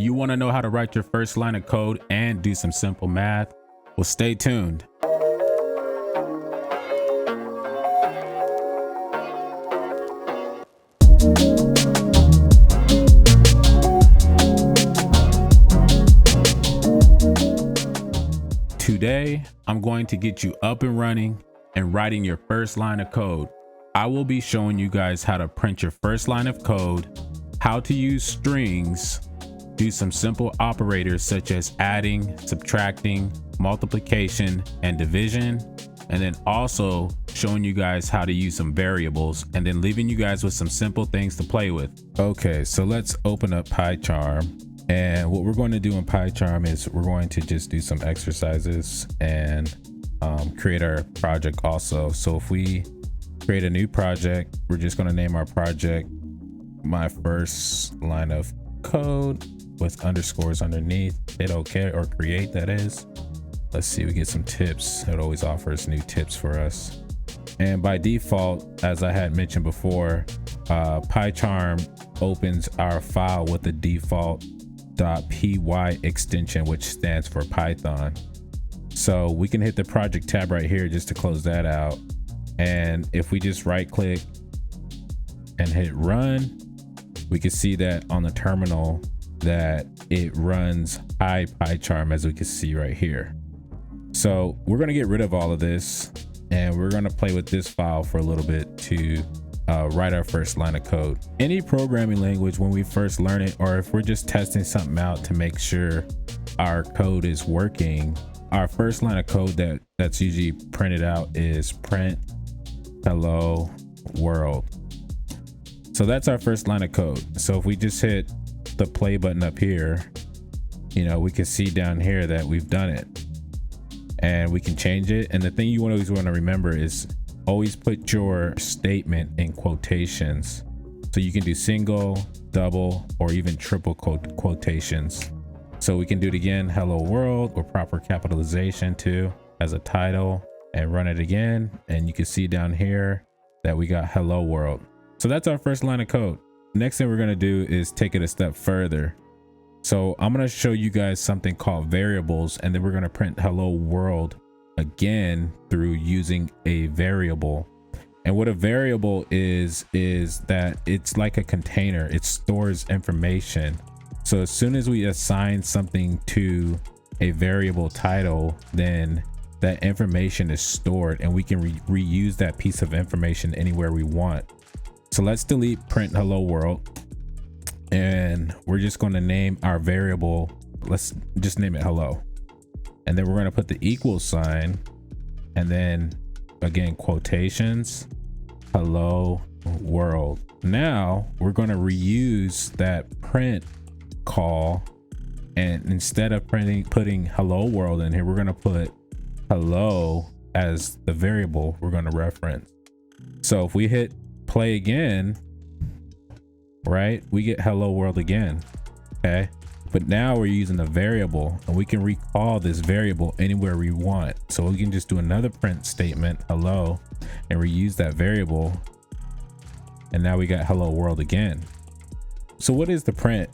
you want to know how to write your first line of code and do some simple math? Well, stay tuned. Today, I'm going to get you up and running and writing your first line of code. I will be showing you guys how to print your first line of code, how to use strings, do some simple operators such as adding, subtracting, multiplication, and division, and then also showing you guys how to use some variables and then leaving you guys with some simple things to play with. Okay, so let's open up PyCharm. And what we're going to do in PyCharm is we're going to just do some exercises and create our project also. So if we create a new project, we're just going to name our project my first line of code with underscores underneath. Hit OK or create, that is. Let's see, we get some tips. It always offers new tips for us. And by default, as I had mentioned before, PyCharm opens our file with the default .py extension, which stands for Python. So we can hit the project tab right here just to close that out. And if we just right click and hit run, we can see that on the terminal that it runs PyCharm, as we can see right here. So we're going to get rid of all of this and we're going to play with this file for a little bit to write our first line of code. Any programming language, when we first learn it, or if we're just testing something out to make sure our code is working, our first line of code that's usually printed out is print hello world. So that's our first line of code. So if we just hit the play button up here, you know, we can see down here that we've done it and we can change it. And the thing you always want to remember is always put your statement in quotations. So you can do single, double, or even triple quotations. So we can do it again, hello world, or proper capitalization too as a title, and run it again. And you can see down here that we got hello world. So that's our first line of code. Next thing we're going to do is take it a step further. So I'm going to show you guys something called variables, and then we're going to print hello world again through using a variable. And what a variable is that it's like a container. It stores information. So as soon as we assign something to a variable title, then that information is stored and we can reuse that piece of information anywhere we want. So let's delete print hello world, and we're just going to name our variable. Let's just name it hello. And then we're going to put the equal sign and then again quotations, hello world. Now we're going to reuse that print call, and instead of putting hello world in here, we're going to put hello as the variable we're going to reference. So if we hit play again, right, we get hello world again. Okay, but now we're using a variable and we can recall this variable anywhere we want. So we can just do another print statement, hello, and reuse that variable. And now we got hello world again. So what is the print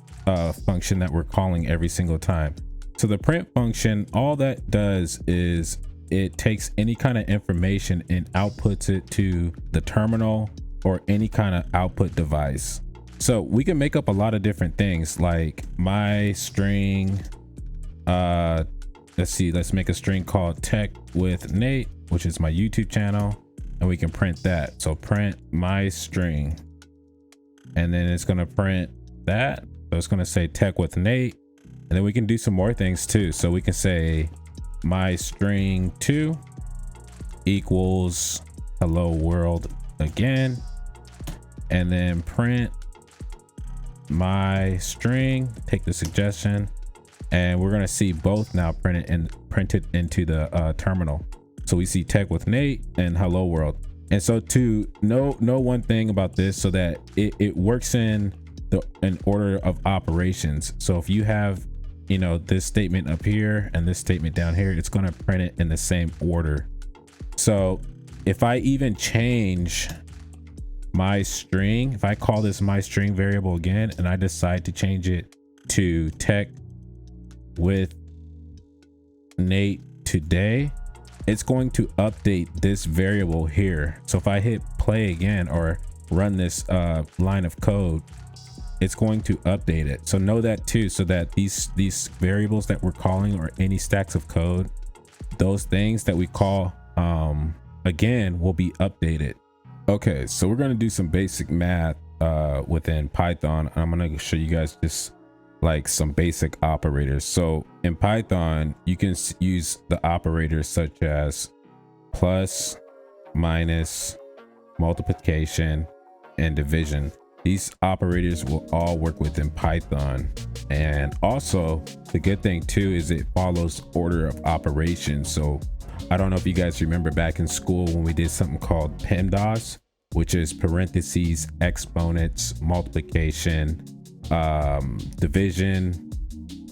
function that we're calling every single time? So the print function, all that does is it takes any kind of information and outputs it to the terminal or any kind of output device. So we can make up a lot of different things like my string. Let's see, let's make a string called Tech with Nate, which is my YouTube channel, and we can print that. So print my string, and then it's going to print that. So it's going to say Tech with Nate, and then we can do some more things too. So we can say my string 2 equals hello world again, and then print my string, take the suggestion, and we're going to see both now printed into the terminal. So we see Tech with Nate and hello world. And so to know one thing about this, so that it works in an order of operations. So if you have, you know, this statement up here and this statement down here, it's going to print it in the same order. So if I even change my string, if I call this my string variable again and I decide to change it to Tech with Nate today, it's going to update this variable here. So if I hit play again or run this line of code, it's going to update it. So know that too, so that these variables that we're calling, or any stacks of code, those things that we call again will be updated. Okay, so we're going to do some basic math within Python. I'm going to show you guys just like some basic operators. So in Python, you can use the operators such as plus, minus, multiplication, and division. These operators will all work within Python. And also the good thing too is it follows order of operations. So I don't know if you guys remember back in school when we did something called PEMDAS, which is parentheses, exponents, multiplication, division,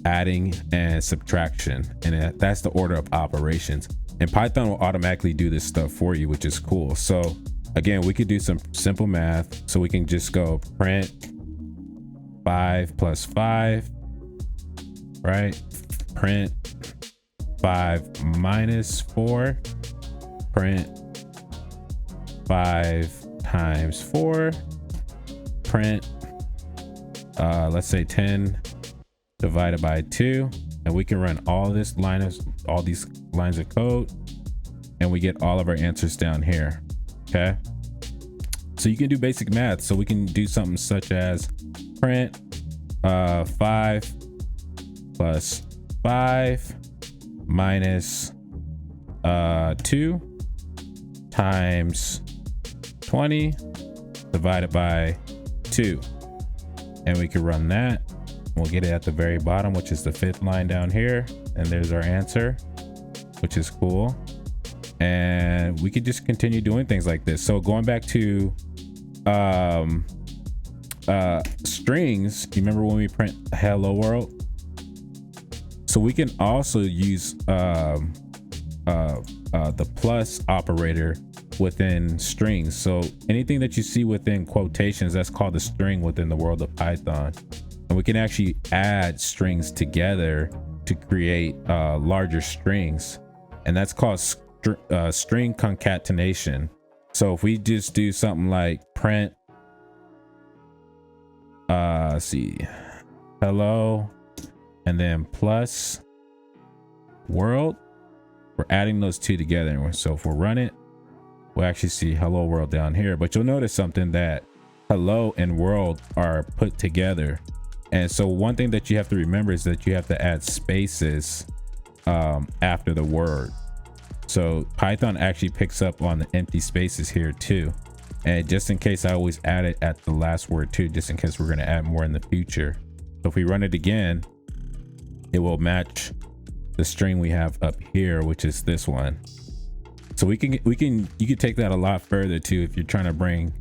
adding, and subtraction. And that's the order of operations. And Python will automatically do this stuff for you, which is cool. So again, we could do some simple math. So we can just go print 5 plus 5, right? Print 5 minus 4, print 5 times 4, print let's say 10 divided by 2, and we can run all these lines of code, and we get all of our answers down here. Okay, so you can do basic math. So we can do something such as print 5 plus 5 minus 2 times 20 divided by 2, and we can run that. We'll get it at the very bottom, which is the 5th line down here, and there's our answer, which is cool. And we could just continue doing things like this. So going back to strings, you remember when we print hello world? So we can also use the plus operator within strings. So anything that you see within quotations, that's called a string within the world of Python. And we can actually add strings together to create larger strings, and that's called string concatenation. So if we just do something like print see hello and then plus world, we're adding those two together. So if we run it, we'll actually see hello world down here. But you'll notice something, that hello and world are put together. And so one thing that you have to remember is that you have to add spaces after the word. So Python actually picks up on the empty spaces here too. And just in case, I always add it at the last word too, just in case we're going to add more in the future. So if we run it again, it will match the string we have up here, which is this one. So you can take that a lot further too if you're trying to bring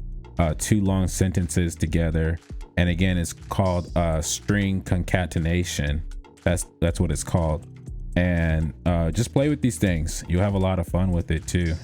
two long sentences together. And again, it's called string concatenation. That's what it's called. And just play with these things. You'll have a lot of fun with it too,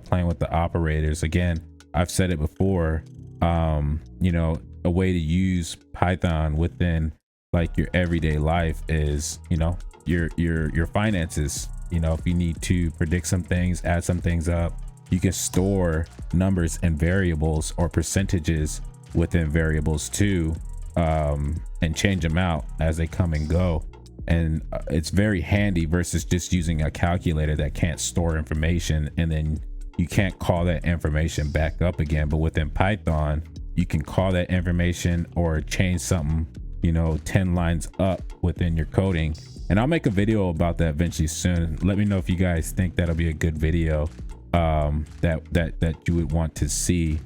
playing with the operators. Again, I've said it before, you know, a way to use Python within like your everyday life is, you know, your finances. You know, if you need to predict some things, add some things up, you can store numbers and variables or percentages within variables too, and change them out as they come and go. And it's very handy versus just using a calculator that can't store information, and then you can't call that information back up again. But within Python, you can call that information or change something, you know, 10 lines up within your coding. And I'll make a video about that eventually soon. Let me know if you guys think that'll be a good video that you would want to see,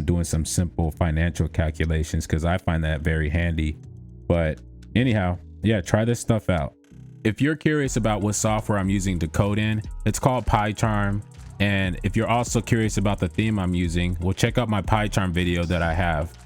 doing some simple financial calculations, because I find that very handy. But anyhow, yeah, try this stuff out. If you're curious about what software I'm using to code in, it's called PYCHARM. And if you're also curious about the theme I'm using, well, check out my PYCHARM video that I have.